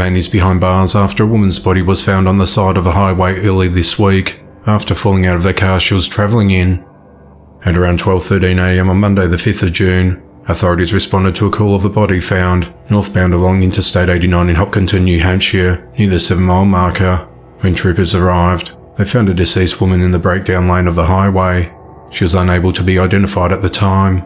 man is behind bars after a woman's body was found on the side of a highway early this week after falling out of the car she was travelling in. At around 12:13 a.m. on Monday the 5th of June, authorities responded to a call of a body found northbound along Interstate 89 in Hopkinton, New Hampshire, near the 7-mile marker. When troopers arrived, they found a deceased woman in the breakdown lane of the highway. She was unable to be identified at the time.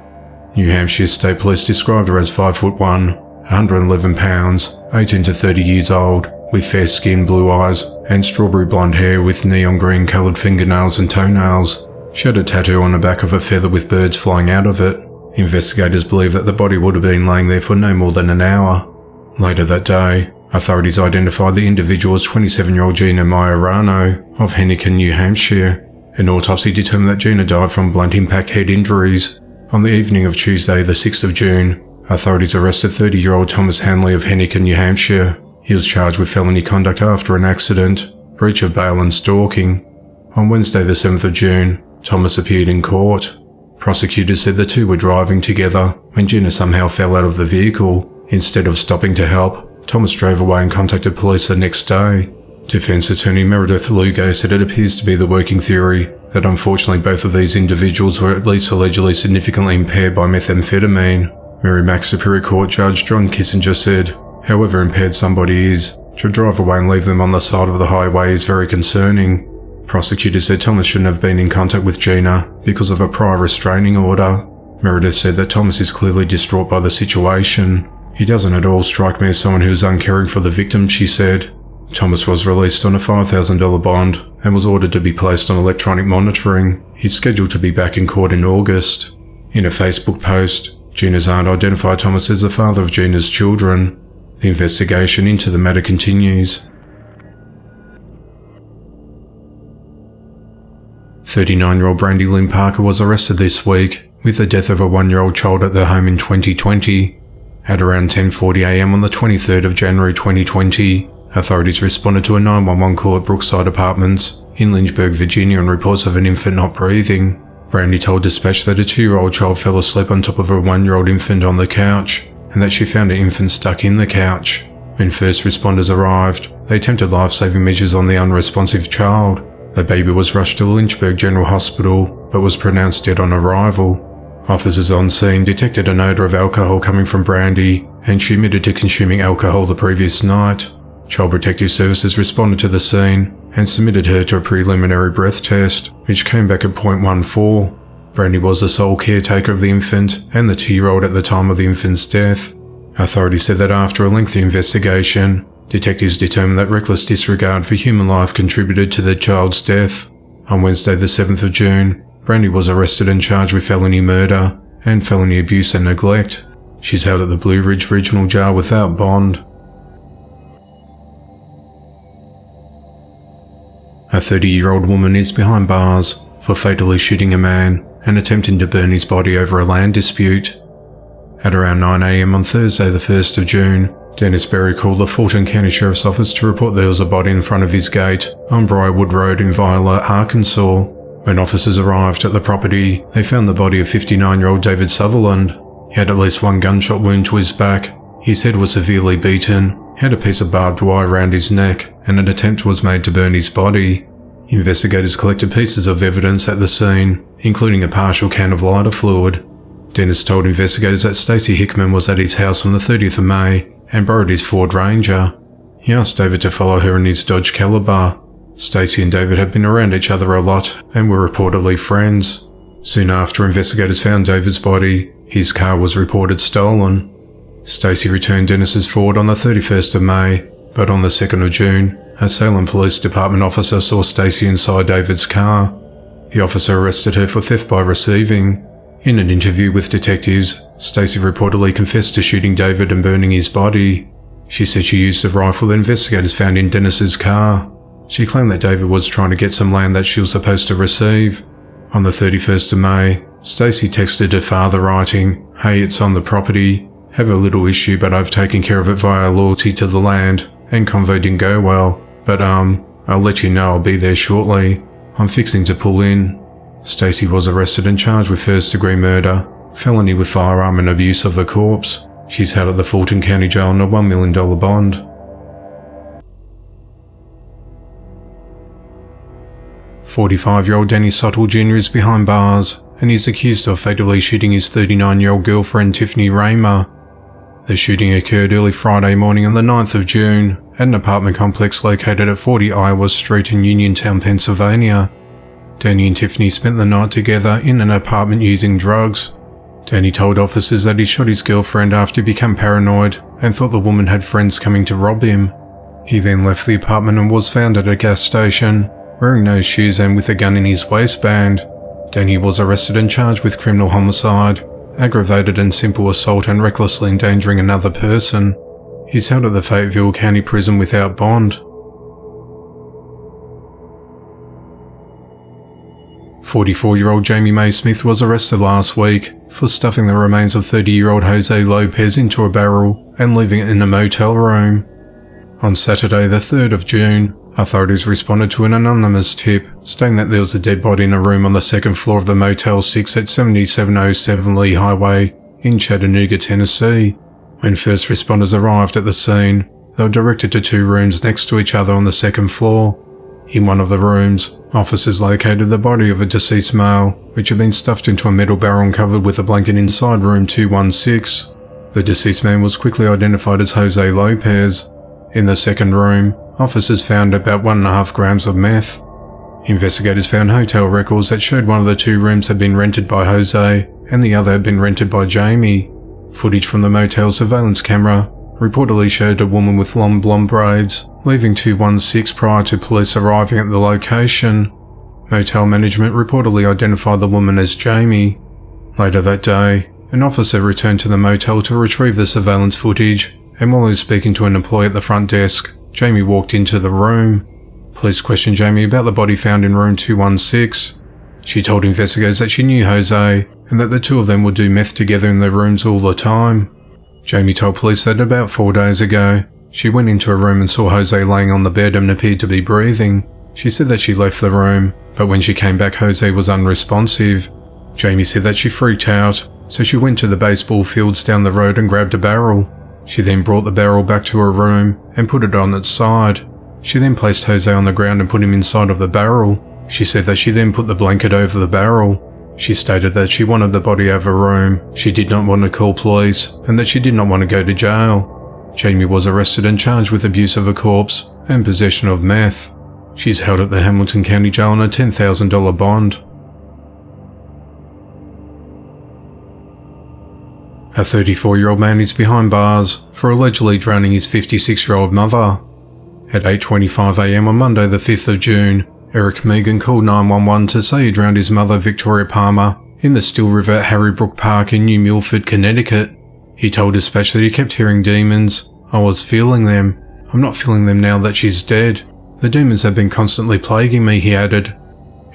New Hampshire State Police described her as 5'1", 111 pounds, 18 to 30 years old, with fair skin, blue eyes, and strawberry blonde hair with neon green coloured fingernails and toenails. She had a tattoo on the back of a feather with birds flying out of it. Investigators believe that the body would have been laying there for no more than an hour. Later that day, authorities identified the individual as 27-year-old Gina Majorano of Henniken, New Hampshire. An autopsy determined that Gina died from blunt impact head injuries. On the evening of Tuesday, the 6th of June, authorities arrested 30-year-old Thomas Hanley of Henniken, New Hampshire. He was charged with felony conduct after an accident, breach of bail and stalking. On Wednesday, the 7th of June, Thomas appeared in court. Prosecutors said the two were driving together when Gina somehow fell out of the vehicle. Instead of stopping to help, Thomas drove away and contacted police the next day. Defense attorney Meredith Lugo said it appears to be the working theory that unfortunately both of these individuals were at least allegedly significantly impaired by methamphetamine. Merrimack Superior Court Judge John Kissinger said, "However impaired somebody is, to drive away and leave them on the side of the highway is very concerning." Prosecutors said Thomas shouldn't have been in contact with Gina because of a prior restraining order. Meredith said that Thomas is clearly distraught by the situation. "He doesn't at all strike me as someone who is uncaring for the victim," she said. Thomas was released on a $5,000 bond and was ordered to be placed on electronic monitoring. He's scheduled to be back in court in August. In a Facebook post, Gina's aunt identified Thomas as the father of Gina's children. The investigation into the matter continues. 39-year-old Brandy Lynn Parker was arrested this week with the death of a 1-year-old child at their home in 2020. At around 10:40 a.m. on the 23rd of January 2020, authorities responded to a 911 call at Brookside Apartments in Lynchburg, Virginia on reports of an infant not breathing. Brandy told dispatch that a 2-year-old child fell asleep on top of a 1-year-old infant on the couch and that she found an infant stuck in the couch. When first responders arrived, they attempted life-saving measures on the unresponsive child. The baby was rushed to Lynchburg General Hospital, but was pronounced dead on arrival. Officers on scene detected an odour of alcohol coming from Brandy, and she admitted to consuming alcohol the previous night. Child Protective Services responded to the scene and submitted her to a preliminary breath test, which came back at .14. Brandy was the sole caretaker of the infant and the 2-year-old at the time of the infant's death. Authorities said that after a lengthy investigation, detectives determined that reckless disregard for human life contributed to the child's death. On Wednesday the 7th of June, Brandy was arrested and charged with felony murder and felony abuse and neglect. She's held at the Blue Ridge Regional Jail without bond. A 30-year-old woman is behind bars for fatally shooting a man and attempting to burn his body over a land dispute. At around 9 a.m. on Thursday the 1st of June, Dennis Berry called the Fulton County Sheriff's Office to report there was a body in front of his gate on Briarwood Road in Viola, Arkansas. When officers arrived at the property, they found the body of 59-year-old David Sutherland. He had at least one gunshot wound to his back. His head was severely beaten, had a piece of barbed wire around his neck, and an attempt was made to burn his body. Investigators collected pieces of evidence at the scene, including a partial can of lighter fluid. Dennis told investigators that Stacey Hickman was at his house on the 30th of May and borrowed his Ford Ranger. He asked David to follow her in his Dodge Caliber. Stacey and David had been around each other a lot and were reportedly friends. Soon after investigators found David's body, his car was reported stolen. Stacey returned Dennis's Ford on the 31st of May, but on the 2nd of June, a Salem Police Department officer saw Stacey inside David's car. The officer arrested her for theft by receiving. In an interview with detectives, Stacey reportedly confessed to shooting David and burning his body. She said she used the rifle that investigators found in Dennis's car. She claimed that David was trying to get some land that she was supposed to receive. On the 31st of May, Stacey texted her father writing, "Hey, it's on the property. Have a little issue, but I've taken care of it via loyalty to the land, and convo didn't go well. But I'll let you know I'll be there shortly. I'm fixing to pull in." Stacey was arrested and charged with first-degree murder, felony with firearm and abuse of a corpse. She's held at the Fulton County Jail on a $1 million bond. 45-year-old Danny Sottle Jr. is behind bars, and he's accused of fatally shooting his 39-year-old girlfriend Tiffany Raymer. The shooting occurred early Friday morning on the 9th of June at an apartment complex located at 40 Iowa Street in Uniontown, Pennsylvania. Danny and Tiffany spent the night together in an apartment using drugs. Danny told officers that he shot his girlfriend after he became paranoid and thought the woman had friends coming to rob him. He then left the apartment and was found at a gas station, wearing no shoes and with a gun in his waistband. Danny was arrested and charged with criminal homicide, aggravated and simple assault and recklessly endangering another person. He's held at the Fayetteville County Prison without bond. 44-year-old Jamie Mae Smith was arrested last week for stuffing the remains of 30-year-old Jose Lopez into a barrel and leaving it in a motel room. On Saturday the 3rd of June, authorities responded to an anonymous tip stating that there was a dead body in a room on the second floor of the Motel 6 at 7707 Lee Highway in Chattanooga, Tennessee. When first responders arrived at the scene, they were directed to 2 rooms next to each other on the second floor. In one of the rooms, officers located the body of a deceased male, which had been stuffed into a metal barrel and covered with a blanket inside room 216. The deceased man was quickly identified as Jose Lopez. In the second room, officers found about 1.5 grams of meth. Investigators found hotel records that showed one of the 2 rooms had been rented by Jose and the other had been rented by Jamie. Footage from the motel surveillance camera reportedly showed a woman with long blonde braids leaving 216 prior to police arriving at the location. Motel management reportedly identified the woman as Jamie. Later that day, an officer returned to the motel to retrieve the surveillance footage, and while he was speaking to an employee at the front desk, Jamie walked into the room. Police questioned Jamie about the body found in room 216. She told investigators that she knew Jose and that the 2 of them would do meth together in their rooms all the time. Jamie told police that about 4 days ago, she went into a room and saw Jose laying on the bed and appeared to be breathing. She said that she left the room, but when she came back Jose was unresponsive. Jamie said that she freaked out, so she went to the baseball fields down the road and grabbed a barrel. She then brought the barrel back to her room and put it on its side. She then placed Jose on the ground and put him inside of the barrel. She said that she then put the blanket over the barrel. She stated that she wanted the body out of her room, she did not want to call police, and that she did not want to go to jail. Jamie was arrested and charged with abuse of a corpse and possession of meth. She's held at the Hamilton County Jail on a $10,000 bond. A 34-year-old man is behind bars for allegedly drowning his 56-year-old mother. At 8:25 a.m. on Monday the 5th of June, Eric Megan called 911 to say he drowned his mother Victoria Palmer in the Still River at Harrybrook Park in New Milford, Connecticut. He told dispatch that he kept hearing demons. I was feeling them. I'm not feeling them now that she's dead. The demons have been constantly plaguing me, he added.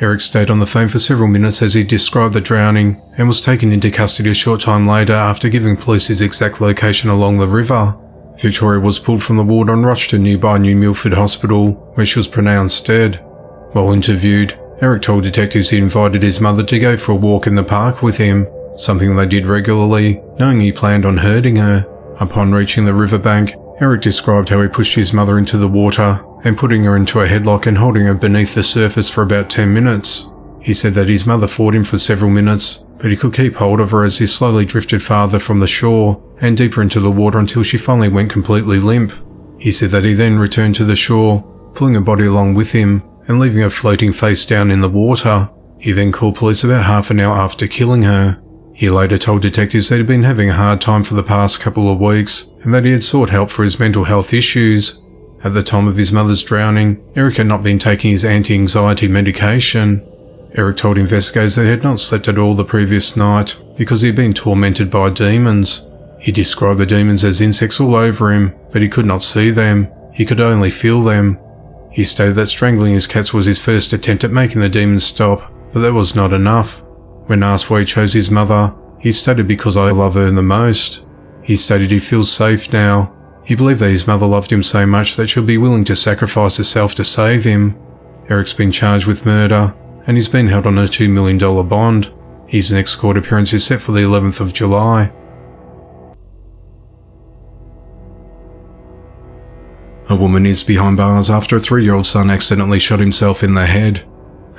Eric stayed on the phone for several minutes as he described the drowning and was taken into custody a short time later after giving police his exact location along the river. Victoria was pulled from the ward and rushed to nearby New Milford Hospital, where she was pronounced dead. While interviewed, Eric told detectives he invited his mother to go for a walk in the park with him, something they did regularly, knowing he planned on hurting her. Upon reaching the riverbank, Eric described how he pushed his mother into the water and putting her into a headlock and holding her beneath the surface for about 10 minutes. He said that his mother fought him for several minutes, but he could keep hold of her as he slowly drifted farther from the shore and deeper into the water until she finally went completely limp. He said that he then returned to the shore, pulling her body along with him and leaving her floating face down in the water. He then called police about half an hour after killing her. He later told detectives that he'd been having a hard time for the past couple of weeks and that he had sought help for his mental health issues. At the time of his mother's drowning, Eric had not been taking his anti-anxiety medication. Eric told investigators that he had not slept at all the previous night because he had been tormented by demons. He described the demons as insects all over him, but he could not see them. He could only feel them. He stated that strangling his cats was his first attempt at making the demons stop, but that was not enough. When asked why he chose his mother, he stated, "Because I love her the most." He stated he feels safe now. He believed that his mother loved him so much that she'll be willing to sacrifice herself to save him. Eric's been charged with murder, and he's been held on a $2 million bond. His next court appearance is set for the 11th of July. A woman is behind bars after a 3-year-old son accidentally shot himself in the head.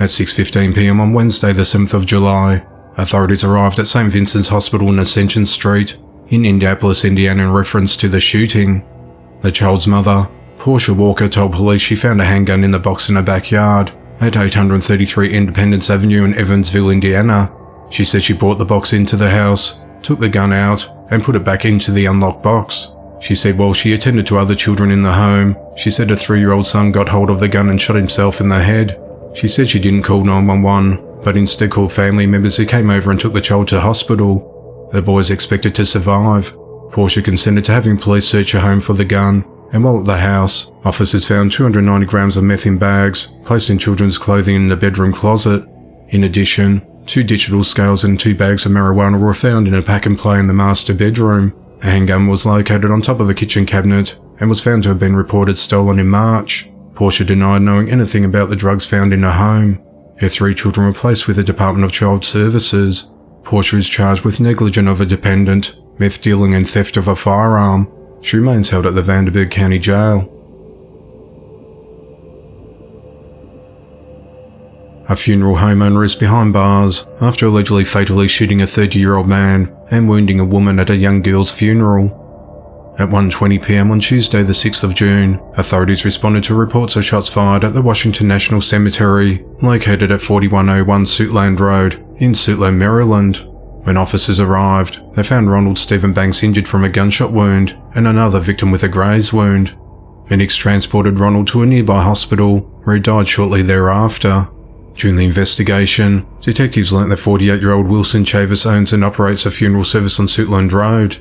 At 6:15 p.m. on Wednesday the 7th of July, authorities arrived at St. Vincent's Hospital in Ascension Street in Indianapolis, Indiana in reference to the shooting. The child's mother, Portia Walker, told police she found a handgun in the box in her backyard at 833 Independence Avenue in Evansville, Indiana. She said she brought the box into the house, took the gun out, and put it back into the unlocked box. She said while she attended to other children in the home, she said a 3-year-old son got hold of the gun and shot himself in the head. She said she didn't call 911, but instead called family members who came over and took the child to hospital. The boy is expected to survive. Portia consented to having police search her home for the gun, and while at the house, officers found 290 grams of meth in bags, placed in children's clothing in the bedroom closet. In addition, 2 digital scales and 2 bags of marijuana were found in a pack and play in the master bedroom. A handgun was located on top of a kitchen cabinet and was found to have been reported stolen in March. Portia denied knowing anything about the drugs found in her home. Her 3 children were placed with the Department of Child Services. Portia is charged with negligence of a dependent, meth dealing and theft of a firearm. She remains held at the Vanderburgh County Jail. A funeral homeowner is behind bars after allegedly fatally shooting a 30-year-old man and wounding a woman at a young girl's funeral. At 1:20 p.m. on Tuesday the 6th of June, authorities responded to reports of shots fired at the Washington National Cemetery, located at 4101 Suitland Road in Suitland, Maryland. When officers arrived, they found Ronald Stephen Banks injured from a gunshot wound and another victim with a graze wound. Medics transported Ronald to a nearby hospital, where he died shortly thereafter. During the investigation, detectives learnt that 48-year-old Wilson Chavis owns and operates a funeral service on Suitland Road.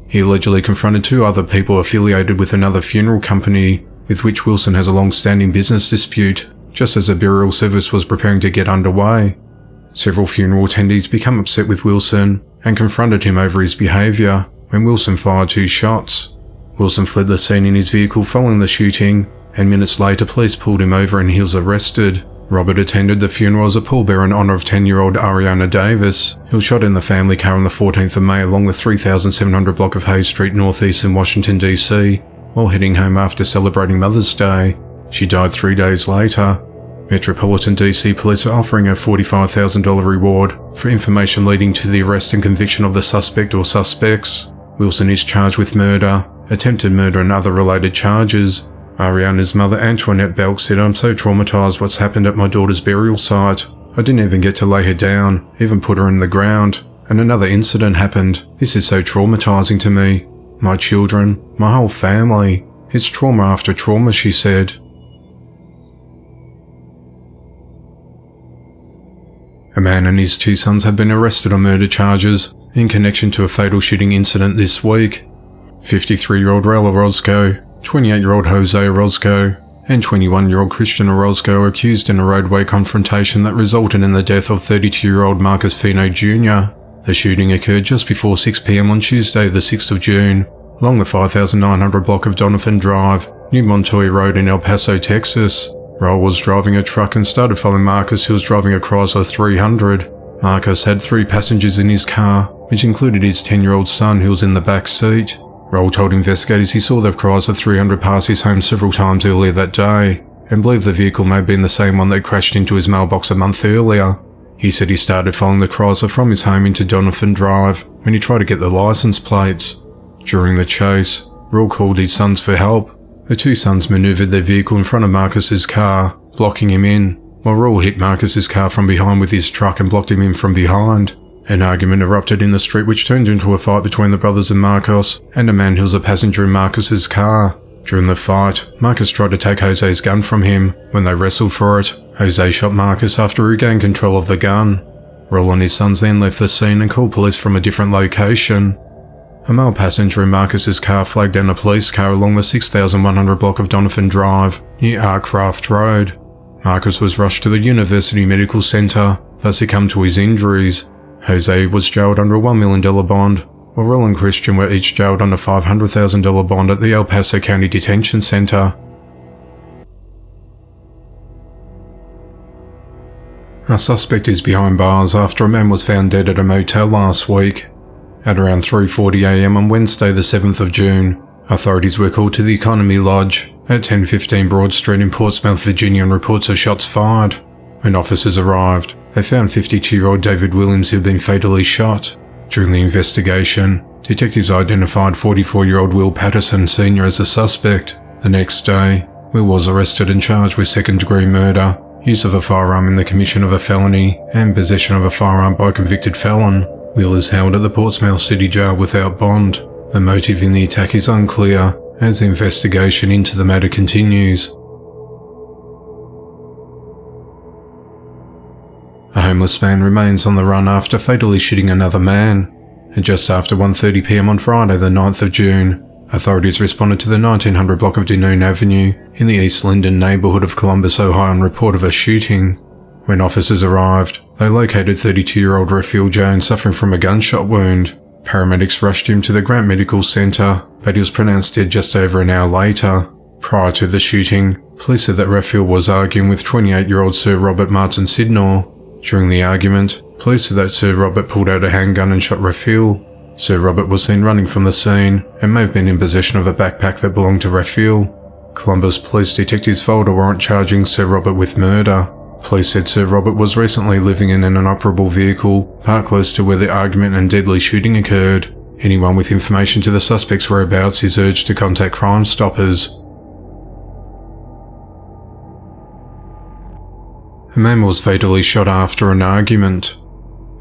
He allegedly confronted 2 other people affiliated with another funeral company, with which Wilson has a long-standing business dispute, just as a burial service was preparing to get underway. Several funeral attendees became upset with Wilson and confronted him over his behaviour when Wilson fired 2 shots. Wilson fled the scene in his vehicle following the shooting, and minutes later police pulled him over and he was arrested. Robert attended the funeral as a pallbearer in honour of 10-year-old Ariana Davis, who was shot in the family car on the 14th of May along the 3700 block of Hayes Street northeast in Washington, D.C., while heading home after celebrating Mother's Day. She died 3 days later. Metropolitan D.C. Police are offering a $45,000 reward for information leading to the arrest and conviction of the suspect or suspects. Wilson is charged with murder, attempted murder and other related charges. Ariana's mother Antoinette Belk said, "I'm so traumatised what's happened at my daughter's burial site. I didn't even get to lay her down, even put her in the ground. And another incident happened. This is so traumatising to me. My children, my whole family. It's trauma after trauma," she said. A man and his 2 sons have been arrested on murder charges in connection to a fatal shooting incident this week. 53-year-old Raul Orozco, 28-year-old Jose Orozco, and 21-year-old Christian Orozco are accused in a roadway confrontation that resulted in the death of 32-year-old Marcus Fino Jr. The shooting occurred just before 6 p.m. on Tuesday the 6th of June, along the 5900 block of Donovan Drive, near Montoya Road in El Paso, Texas. Raul was driving a truck and started following Marcus, who was driving a Chrysler 300. Marcus had 3 passengers in his car, which included his 10-year-old son, who was in the back seat. Raul told investigators he saw the Chrysler 300 pass his home several times earlier that day, and believed the vehicle may have been the same one that crashed into his mailbox a month earlier. He said he started following the Chrysler from his home into Donovan Drive when he tried to get the license plates. During the chase, Raul called his sons for help. The 2 sons manoeuvred their vehicle in front of Marcus's car, blocking him in, while Raul hit Marcus's car from behind with his truck and blocked him in from behind. An argument erupted in the street which turned into a fight between the brothers and Marcus and a man who was a passenger in Marcus's car. During the fight, Marcus tried to take Jose's gun from him. When they wrestled for it, Jose shot Marcus after he regained control of the gun. Raul and his sons then left the scene and called police from a different location. A male passenger in Marcus's car flagged down a police car along the 6100 block of Donovan Drive near Arcraft Road. Marcus was rushed to the University Medical Center but succumbed to his injuries. Jose was jailed under a $1 million bond, while Raul and Christian were each jailed under a $500,000 bond at the El Paso County Detention Center. A suspect is behind bars after a man was found dead at a motel last week. At around 3:40 a.m. on Wednesday the 7th of June, authorities were called to the Economy Lodge at 1015 Broad Street in Portsmouth, Virginia on reports of shots fired. When officers arrived, they found 52-year-old David Williams who had been fatally shot. During the investigation, detectives identified 44-year-old Will Patterson Sr. as a suspect. The next day, Will was arrested and charged with second-degree murder, use of a firearm in the commission of a felony, and possession of a firearm by a convicted felon. Will is held at the Portsmouth City Jail without bond. The motive in the attack is unclear, as the investigation into the matter continues. A homeless man remains on the run after fatally shooting another man. And just after 1:30 p.m. on Friday the 9th of June, authorities responded to the 1900 block of Dunoon Avenue in the East Linden neighbourhood of Columbus, Ohio on report of a shooting. When officers arrived, they located 32-year-old Raphael Jones suffering from a gunshot wound. Paramedics rushed him to the Grant Medical Center, but he was pronounced dead just over an hour later. Prior to the shooting, police said that Raphael was arguing with 28-year-old Sir Robert Martin Sidnor. During the argument, police said that Sir Robert pulled out a handgun and shot Raphael. Sir Robert was seen running from the scene and may have been in possession of a backpack that belonged to Raphael. Columbus police detectives filed a warrant charging Sir Robert with murder. Police said Sir Robert was recently living in an inoperable vehicle parked close to where the argument and deadly shooting occurred. Anyone with information to the suspect's whereabouts is urged to contact Crime Stoppers. A man was fatally shot after an argument.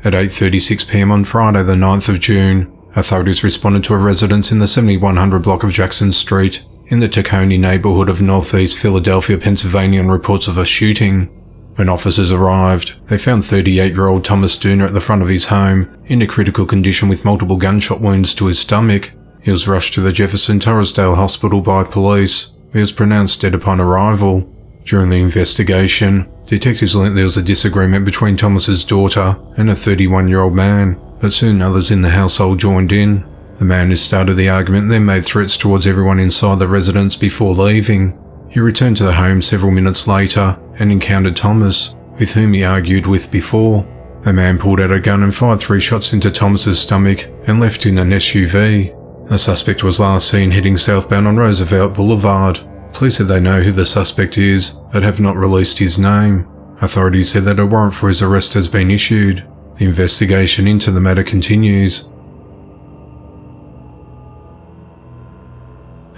At 8:36 p.m. on Friday the 9th of June, authorities responded to a residence in the 7100 block of Jackson Street in the Tacony neighbourhood of northeast Philadelphia, Pennsylvania on reports of a shooting. When officers arrived, they found 38-year-old Thomas Dooner at the front of his home in a critical condition with multiple gunshot wounds to his stomach. He was rushed to the Jefferson Torresdale Hospital by police. He was pronounced dead upon arrival. During the investigation, detectives learnt there was a disagreement between Thomas's daughter and a 31-year-old man, but soon others in the household joined in. The man who started the argument then made threats towards everyone inside the residence before leaving. He returned to the home several minutes later and encountered Thomas, with whom he argued with before. The man pulled out a gun and fired 3 shots into Thomas's stomach and left in an SUV. The suspect was last seen heading southbound on Roosevelt Boulevard. Police said they know who the suspect is, but have not released his name. Authorities said that a warrant for his arrest has been issued. The investigation into the matter continues.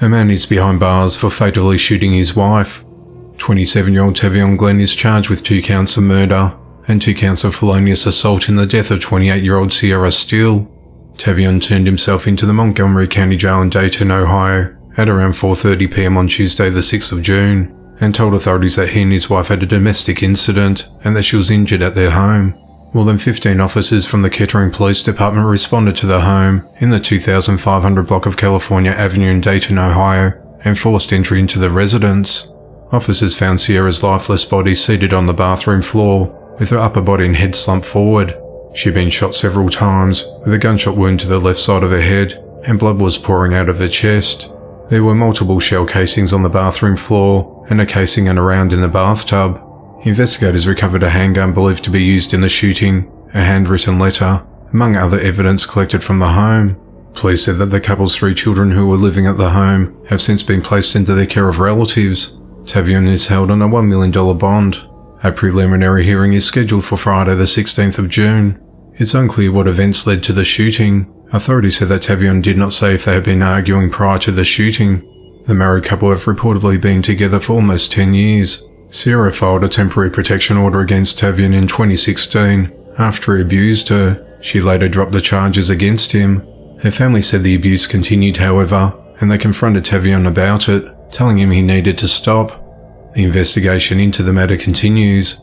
A man is behind bars for fatally shooting his wife. 27-year-old Tavion Glenn is charged with 2 counts of murder and 2 counts of felonious assault in the death of 28-year-old Sierra Steele. Tavion turned himself into the Montgomery County Jail in Dayton, Ohio at around 4:30 p.m. on Tuesday the 6th of June and told authorities that he and his wife had a domestic incident and that she was injured at their home. More than 15 officers from the Kettering Police Department responded to the home in the 2500 block of California Avenue in Dayton, Ohio, and forced entry into the residence. Officers found Sierra's lifeless body seated on the bathroom floor, with her upper body and head slumped forward. She had been shot several times, with a gunshot wound to the left side of her head, and blood was pouring out of her chest. There were multiple shell casings on the bathroom floor, and a casing and a round in the bathtub. Investigators recovered a handgun believed to be used in the shooting, a handwritten letter, among other evidence collected from the home. Police said that the couple's 3 children who were living at the home have since been placed into the care of relatives. Tavion is held on a $1 million bond. A preliminary hearing is scheduled for Friday the 16th of June. It's unclear what events led to the shooting. Authorities said that Tavion did not say if they had been arguing prior to the shooting. The married couple have reportedly been together for almost 10 years. Sierra filed a temporary protection order against Tavion in 2016 after he abused her. She later dropped the charges against him. Her family said the abuse continued, however, and they confronted Tavion about it, telling him he needed to stop. The investigation into the matter continues.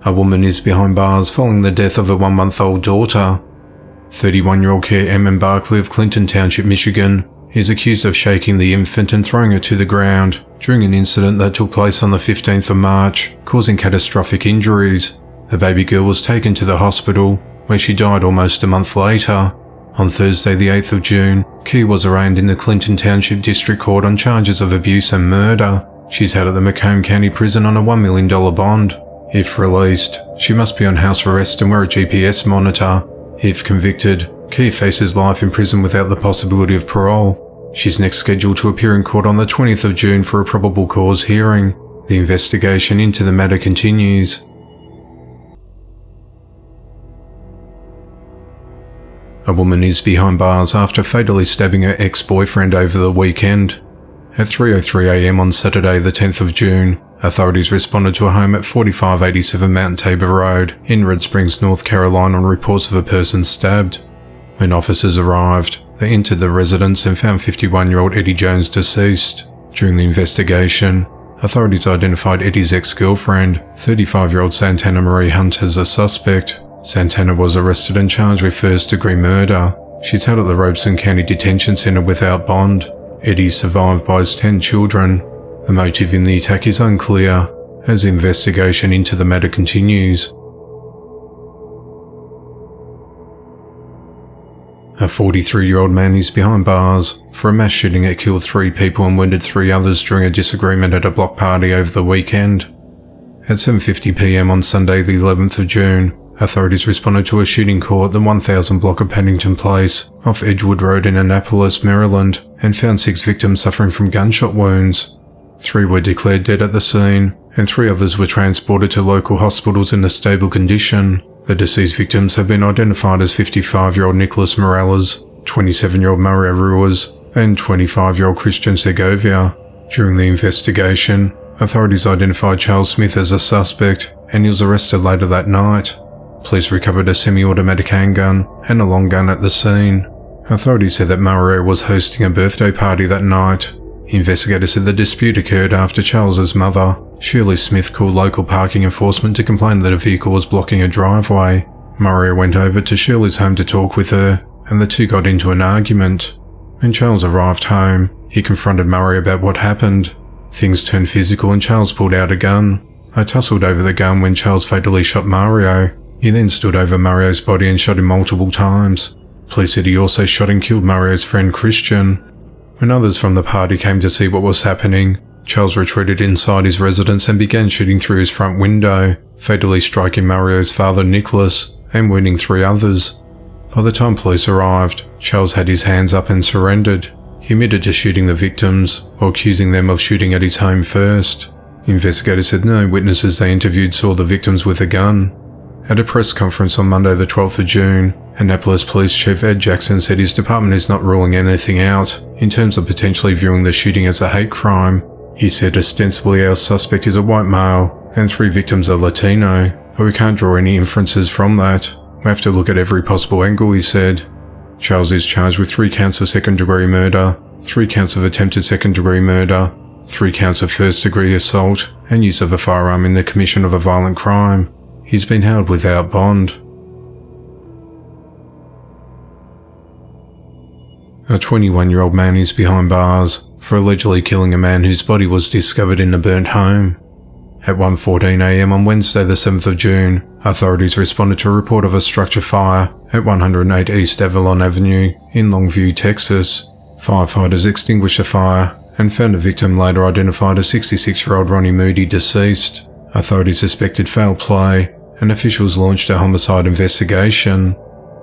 A woman is behind bars following the death of a 1-month-old daughter. 31-year-old Care M. Barkley of Clinton Township, Michigan, is accused of shaking the infant and throwing her to the ground during an incident that took place on the 15th of March, causing catastrophic injuries. The baby girl was taken to the hospital, where she died almost a month later. On Thursday the 8th of June, Key was arraigned in the Clinton Township District Court on charges of abuse and murder. She's held at the Macomb County Prison on a $1 million bond. If released, she must be on house arrest and wear a GPS monitor. If convicted, Key faces life in prison without the possibility of parole. She's next scheduled to appear in court on the 20th of June for a probable cause hearing. The investigation into the matter continues. A woman is behind bars after fatally stabbing her ex-boyfriend over the weekend. At 3:03 a.m. on Saturday the 10th of June, authorities responded to a home at 4587 Mountain Tabor Road in Red Springs, North Carolina on reports of a person stabbed. When officers arrived, they entered the residence and found 51-year-old Eddie Jones deceased. During the investigation, authorities identified Eddie's ex-girlfriend, 35-year-old Santana Marie Hunt, as a suspect. Santana was arrested and charged with first-degree murder. She's held at the Robeson County Detention Center without bond. Eddie is survived by his 10 children. The motive in the attack is unclear, as the investigation into the matter continues. A 43-year-old man is behind bars for a mass shooting that killed 3 people and wounded 3 others during a disagreement at a block party over the weekend. At 7:50 p.m. on Sunday the 11th of June, authorities responded to a shooting call at the 1000 block of Pennington Place off Edgewood Road in Annapolis, Maryland, and found 6 victims suffering from gunshot wounds. 3 were declared dead at the scene, and 3 others were transported to local hospitals in a stable condition. The deceased victims have been identified as 55-year-old Nicholas Morales, 27-year-old Mario Ruiz, and 25-year-old Christian Segovia. During the investigation, authorities identified Charles Smith as a suspect, and he was arrested later that night. Police recovered a semi-automatic handgun and a long gun at the scene. Authorities said that Mario was hosting a birthday party that night. Investigators said the dispute occurred after Charles's mother, Shirley Smith, called local parking enforcement to complain that a vehicle was blocking a driveway. Mario went over to Shirley's home to talk with her, and the two got into an argument. When Charles arrived home, he confronted Mario about what happened. Things turned physical and Charles pulled out a gun. They tussled over the gun when Charles fatally shot Mario. He then stood over Mario's body and shot him multiple times. Police said he also shot and killed Mario's friend Christian. When others from the party came to see what was happening, Charles retreated inside his residence and began shooting through his front window, fatally striking Mario's father Nicholas and wounding 3 others. By the time police arrived, Charles had his hands up and surrendered. He admitted to shooting the victims, or accusing them of shooting at his home first. Investigators said no witnesses they interviewed saw the victims with a gun. At a press conference on Monday the 12th of June, Annapolis Police Chief Ed Jackson said his department is not ruling anything out in terms of potentially viewing the shooting as a hate crime. He said ostensibly our suspect is a white male and 3 victims are Latino, but we can't draw any inferences from that. We have to look at every possible angle, he said. Charles is charged with 3 counts of second-degree murder, 3 counts of attempted second-degree murder, 3 counts of first-degree assault, and use of a firearm in the commission of a violent crime. He's been held without bond. A 21-year-old man is behind bars for allegedly killing a man whose body was discovered in a burnt home. At 1:14 a.m. on Wednesday the 7th of June, authorities responded to a report of a structure fire at 108 East Avalon Avenue in Longview, Texas. Firefighters extinguished the fire and found a victim later identified as 66-year-old Ronnie Moody deceased. Authorities suspected foul play, and officials launched a homicide investigation.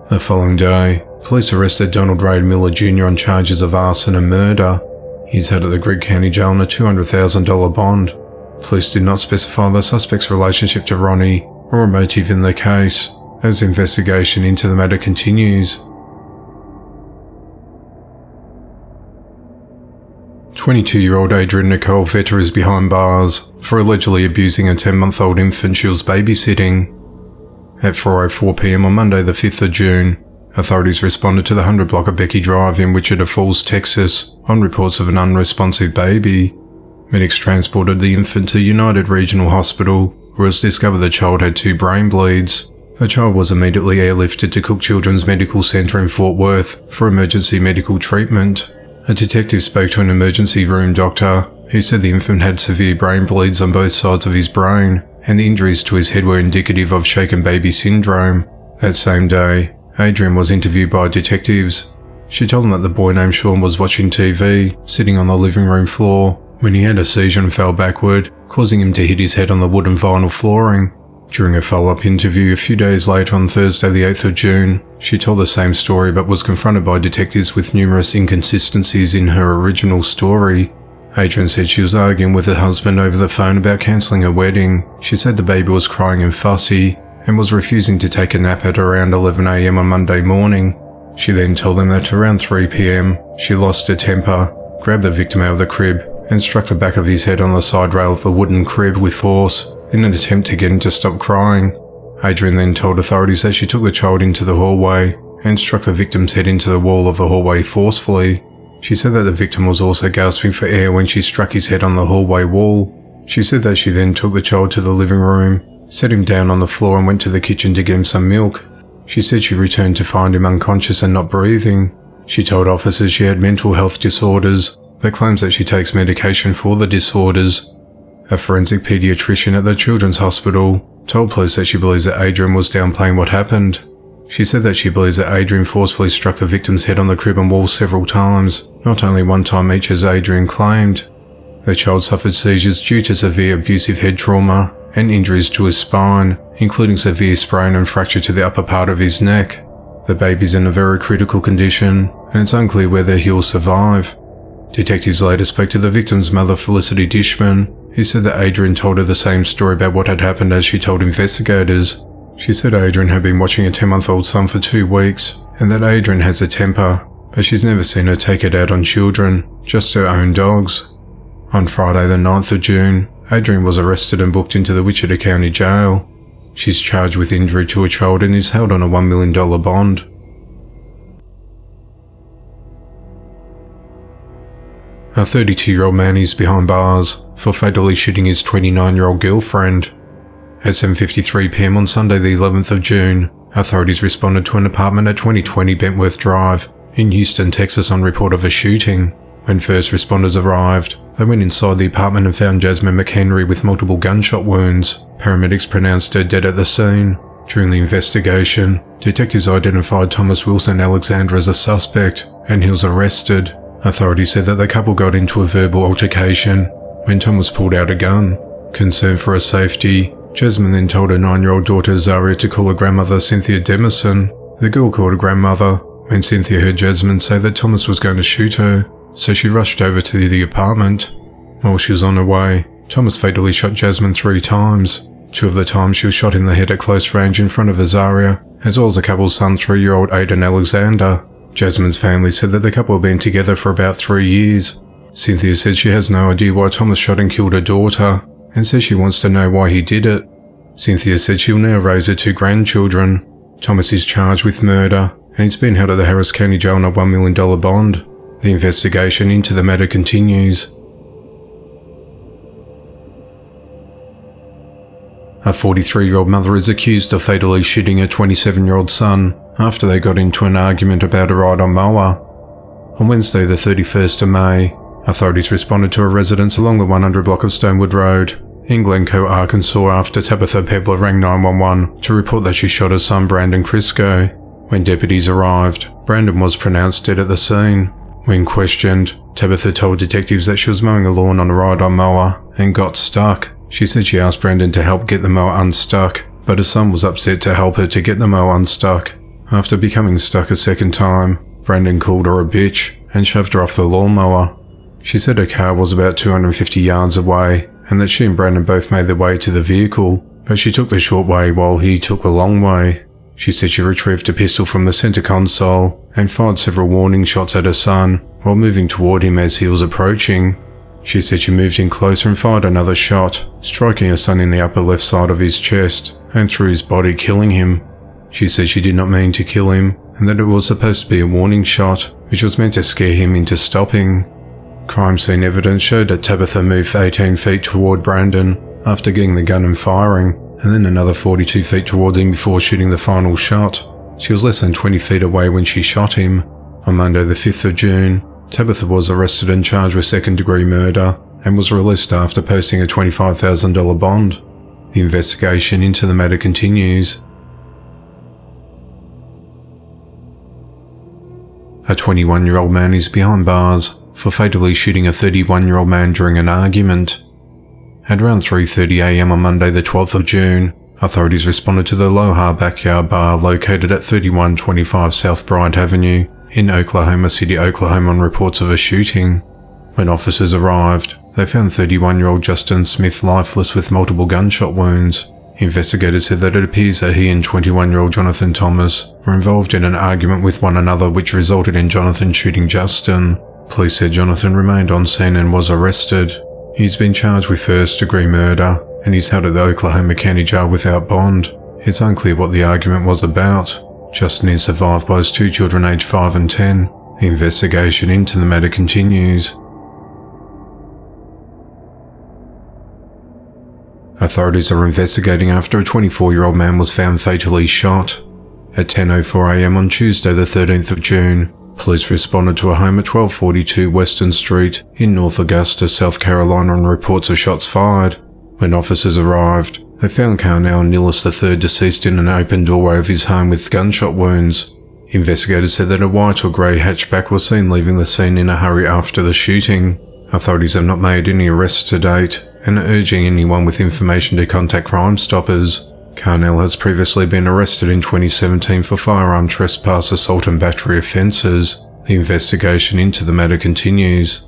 The following day, police arrested Donald Ray Miller Jr. on charges of arson and murder. He's held at the Greene County Jail on a $200,000 bond. Police did not specify the suspect's relationship to Ronnie or a motive in the case, as investigation into the matter continues. 22-year-old Adrian Nicole Vetter is behind bars for allegedly abusing a 10-month-old infant she was babysitting. At 4:04 p.m. on Monday the 5th of June, authorities responded to the 100 block of Becky Drive in Wichita Falls, Texas, on reports of an unresponsive baby. Medics transported the infant to United Regional Hospital, where it was discovered the child had 2 brain bleeds. The child was immediately airlifted to Cook Children's Medical Center in Fort Worth for emergency medical treatment. A detective spoke to an emergency room doctor who said the infant had severe brain bleeds on both sides of his brain, and the injuries to his head were indicative of shaken baby syndrome. That same day, Adrian was interviewed by detectives. She told them that the boy named Sean was watching TV, sitting on the living room floor, when he had a seizure and fell backward, causing him to hit his head on the wood and vinyl flooring. During a follow-up interview a few days later on Thursday the 8th of June, she told the same story but was confronted by detectives with numerous inconsistencies in her original story. Adrian said she was arguing with her husband over the phone about cancelling her wedding. She said the baby was crying and fussy and was refusing to take a nap at around 11 AM on Monday morning. She then told them that around 3 PM, she lost her temper, grabbed the victim out of the crib and struck the back of his head on the side rail of the wooden crib with force in an attempt to get him to stop crying. Adrian then told authorities that she took the child into the hallway and struck the victim's head into the wall of the hallway forcefully. She said that the victim was also gasping for air when she struck his head on the hallway wall. She said that she then took the child to the living room, set him down on the floor and went to the kitchen to get him some milk. She said she returned to find him unconscious and not breathing. She told officers she had mental health disorders, but claims that she takes medication for the disorders. A forensic paediatrician at the Children's Hospital told police that she believes that Adrian was downplaying what happened. She said that she believes that Adrian forcefully struck the victim's head on the crib and wall several times, not only one time each as Adrian claimed. The child suffered seizures due to severe abusive head trauma and injuries to his spine, including severe sprain and fracture to the upper part of his neck. The baby's in a very critical condition, and it's unclear whether he'll survive. Detectives later spoke to the victim's mother, Felicity Dishman, who said that Adrian told her the same story about what had happened as she told investigators. She said Adrian had been watching a 10-month-old son for 2 weeks, and that Adrian has a temper, but she's never seen her take it out on children, just her own dogs. On Friday the 9th of June, Adrian was arrested and booked into the Wichita County Jail. She's charged with injury to a child and is held on a $1 million bond. A 32-year-old man is behind bars for fatally shooting his 29-year-old girlfriend. At 7:53 PM on Sunday the 11th of June, authorities responded to an apartment at 2020 Bentworth Drive in Houston, Texas on report of a shooting. When first responders arrived, they went inside the apartment and found Jasmine McHenry with multiple gunshot wounds. Paramedics pronounced her dead at the scene. During the investigation, detectives identified Thomas Wilson Alexander as a suspect, and he was arrested. Authorities said that the couple got into a verbal altercation when Thomas pulled out a gun. Concerned for her safety, Jasmine then told her 9-year-old daughter Zaria to call her grandmother Cynthia Demison. The girl called her grandmother when Cynthia heard Jasmine say that Thomas was going to shoot her, so she rushed over to the apartment. While she was on her way, Thomas fatally shot Jasmine 3 times. 2 of the times she was shot in the head at close range in front of Azaria, as well as the couple's son 3-year-old Aiden Alexander. Jasmine's family said that the couple had been together for about 3 years. Cynthia said she has no idea why Thomas shot and killed her daughter, and says she wants to know why he did it. Cynthia said she will now raise her 2 grandchildren. Thomas is charged with murder, and he's been held at the Harris County Jail on a $1 million bond. The investigation into the matter continues. A 43-year-old mother is accused of fatally shooting her 27-year-old son after they got into an argument about a ride on mower. On Wednesday the 31st of May, authorities responded to a residence along the 100 block of Stonewood Road in Glencoe, Arkansas after Tabitha Pebler rang 911 to report that she shot her son Brandon Crisco. When deputies arrived, Brandon was pronounced dead at the scene. When questioned, Tabitha told detectives that she was mowing a lawn on a ride-on mower and got stuck. She said she asked Brandon to help get the mower unstuck, but her son was upset to help her to get the mower unstuck. After becoming stuck a second time, Brandon called her a bitch and shoved her off the lawnmower. She said her car was about 250 yards away and that she and Brandon both made their way to the vehicle, but she took the short way while he took the long way. She said she retrieved a pistol from the center console and fired several warning shots at her son while moving toward him as he was approaching. She said she moved in closer and fired another shot, striking her son in the upper left side of his chest and through his body, killing him. She said she did not mean to kill him and that it was supposed to be a warning shot, which was meant to scare him into stopping. Crime scene evidence showed that Tabitha moved 18 feet toward Brandon after getting the gun and firing, and then another 42 feet towards him before shooting the final shot. She was less than 20 feet away when she shot him. On Monday the 5th of June, Tabitha was arrested and charged with second-degree murder and was released after posting a $25,000 bond. The investigation into the matter continues. A 21-year-old man is behind bars for fatally shooting a 31-year-old man during an argument. At around 3:30 AM on Monday the 12th of June, Authorities responded to the Aloha Backyard Bar located at 3125 South Bryant Avenue in Oklahoma City, Oklahoma on reports of a shooting. When officers arrived, they found 31-year-old Justin Smith lifeless with multiple gunshot wounds. Investigators said that it appears that he and 21-year-old Jonathan Thomas were involved in an argument with one another which resulted in Jonathan shooting Justin. Police said Jonathan remained on scene and was arrested. He's been charged with first-degree murder, and he's held at the Oklahoma County Jail without bond. It's unclear what the argument was about. Justin is survived by his 2 children aged 5 and 10. The investigation into the matter continues. Authorities are investigating after a 24-year-old man was found fatally shot. At 10:04 a.m. on Tuesday the 13th of June, police responded to a home at 1242 Western Street in North Augusta, South Carolina on reports of shots fired. When officers arrived, they found Carnell Nillis III deceased in an open doorway of his home with gunshot wounds. Investigators said that a white or grey hatchback was seen leaving the scene in a hurry after the shooting. Authorities have not made any arrests to date and are urging anyone with information to contact Crime Stoppers. Carnell has previously been arrested in 2017 for firearm trespass, assault and battery offences. The investigation into the matter continues.